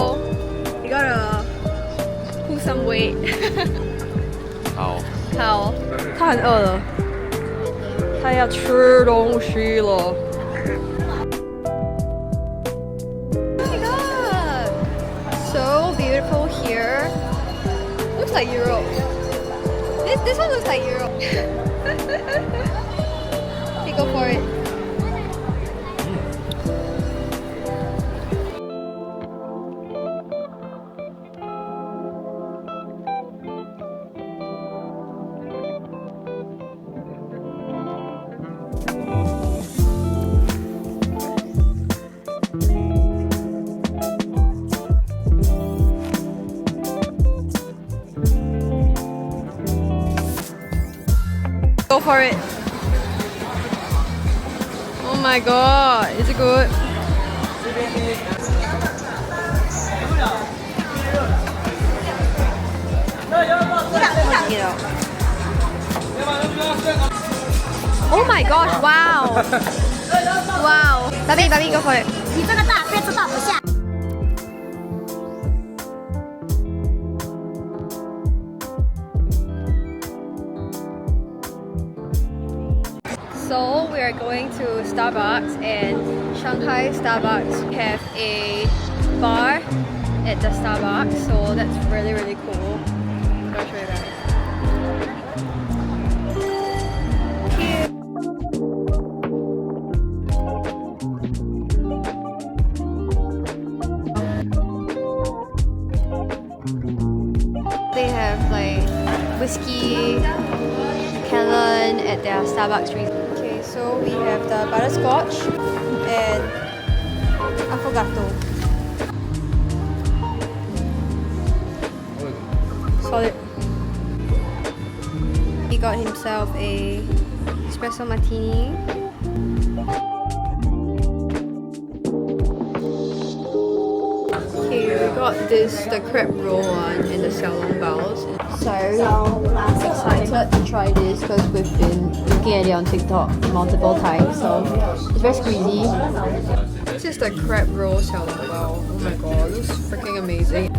So we gotta lose some weight. 好，好，他很饿了，他要吃东西了。Oh my god, so beautiful here. Looks like Europe. This one looks like Europe. Okay, go for it. Go for it. Oh my god, is it good? Oh my gosh, wow. Wow. Baby, go for it. 你这个大飞吃放不下。So we are going to Starbucks, and Shanghai Starbucks have a bar at the Starbucks, so that's really cool. I'll show you guys. They have like whiskey, Kellen at their Starbucks. Okay, so we have the butterscotch and affogato. Solid. He got himself a espresso martini. Okay, we got the crab roll one and the xiaolong baos. So excited to try this because we've been looking at it on TikTok multiple times. So it's very squeezy. This is the crab roll xiaolong bao. Oh my god, this is freaking amazing.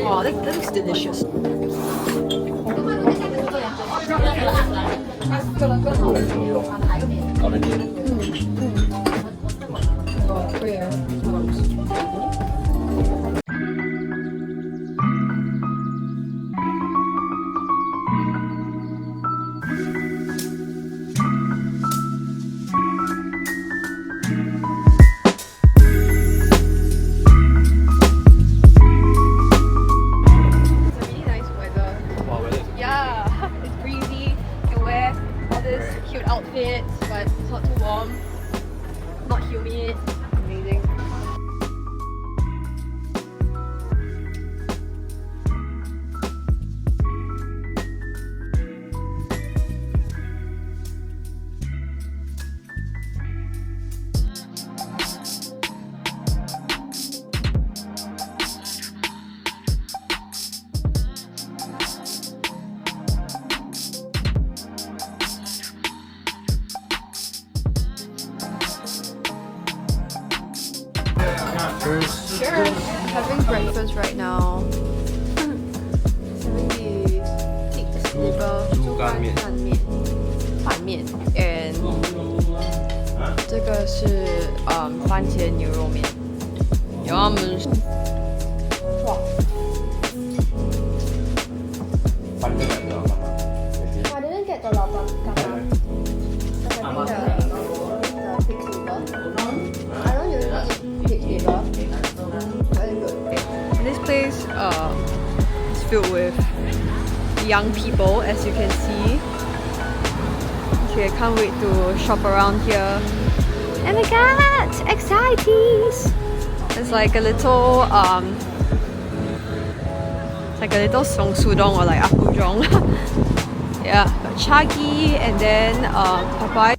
Oh, that looks delicious. Outfits, but it's not too warm, not humid. Amazing. Sure. Having breakfast right now. Having the pig's liver, 拌面 and 这个是番茄牛肉面。然后我们哇，I didn't get the lava kata. The pig's liver. I don't usually eat pig's liver. Very good. And this place is filled with young people, as you can see. Okay, I can't wait to shop around here. Oh my god, exciting! It's like a little it's like a little Song Sudong or like Apujong. Yeah, but chagi and then papaya.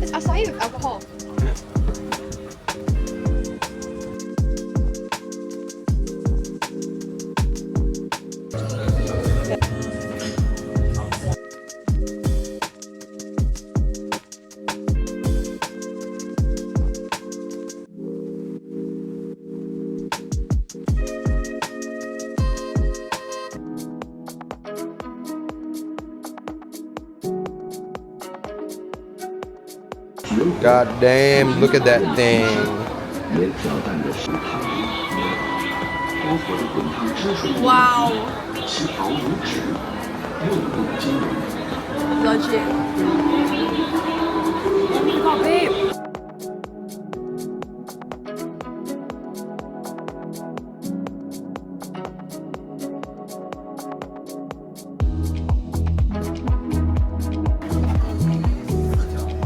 It's acai with alcohol. God damn, look at that thing. Wow. Legit. Oh my god, babe.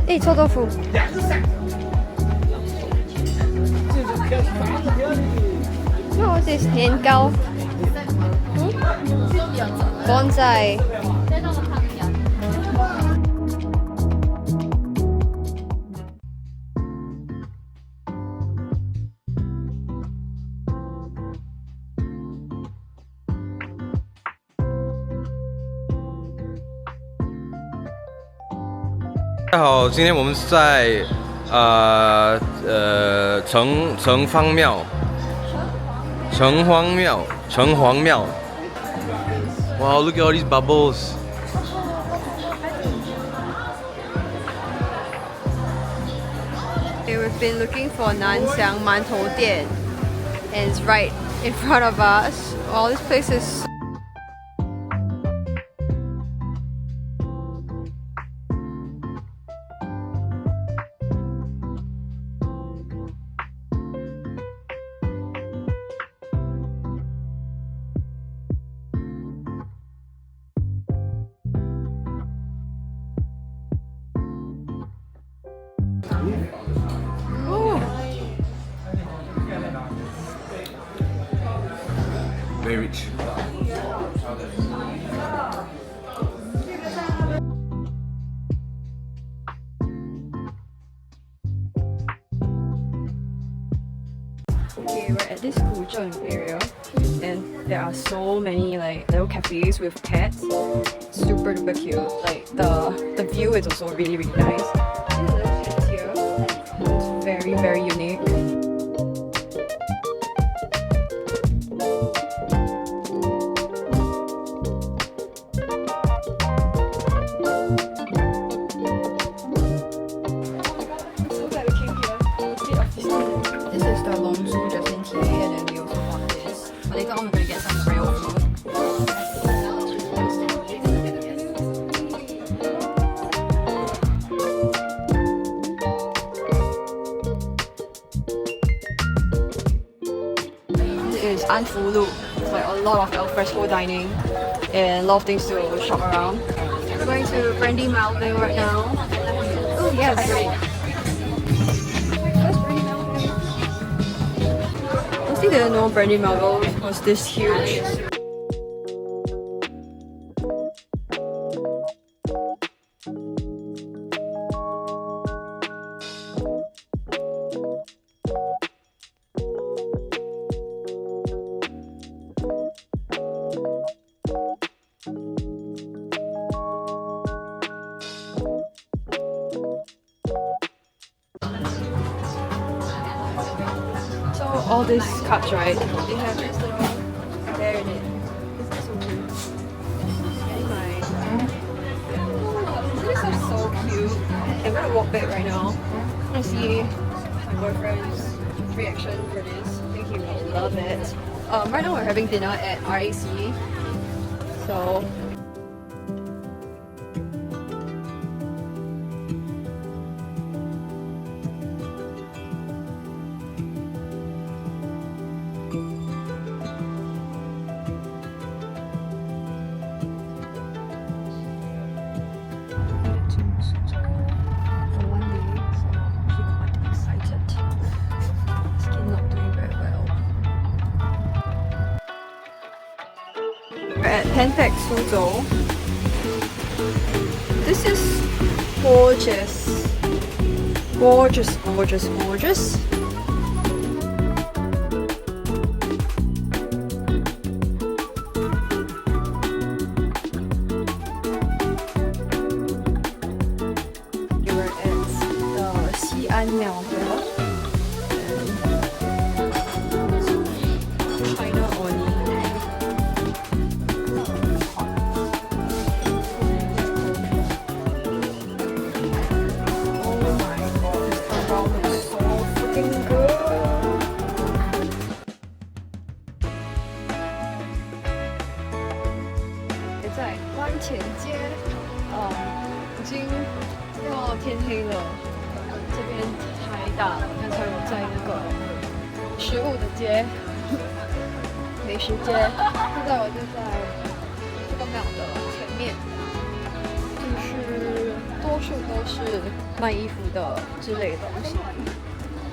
Hey, 臭豆腐。No, what's this? 年糕。bonsai。大家好，今天我们是在城隍庙，城隍庙。Wow, look at all these bubbles. Okay, we've been looking for Nanxiang Mantou Dian, and it's right in front of us. All this place is very rich. Okay, we're at this Wuzhen area, and there are so many like little cafes with cats. Super duper cute. Like the view is also really nice. These little cats here. It's very unique. This is the Longzhu Jasmine tea, and then we also bought this. But later on, we're gonna get some real food. This is Anfu Road. It's like a lot of alfresco dining and a lot of things to shop around. We're going to Trendy Mountain right now. Oh yes. I didn't know Brandy Melville was this huge. all these cups, right? They have this little bear in it. Isn't that so cute? These are so cute. I'm gonna walk back right now. I want to see my boyfriend's reaction for this. I think he will love it. Right now we're having dinner at RAC. So for 1 day, so I'm actually quite excited. Skin not doing very well. We're at Pentax Suzhou. This is gorgeous. Gorgeous, gorgeous, gorgeous. We're at the Xi'an Miao here. And China Oni. Oh my god, this compound looks so freaking good. 也在湾前街，已经要天黑了，这边太大了。刚才我在那个食物的街、美食街，现在我就在这个庙的前面，就是多数都是卖衣服的之类的东西。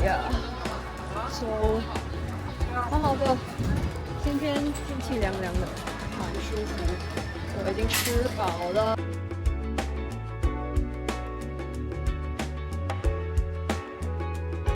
Yeah，so 好好的，今天天气凉凉的，蛮舒服。我已经吃饱了。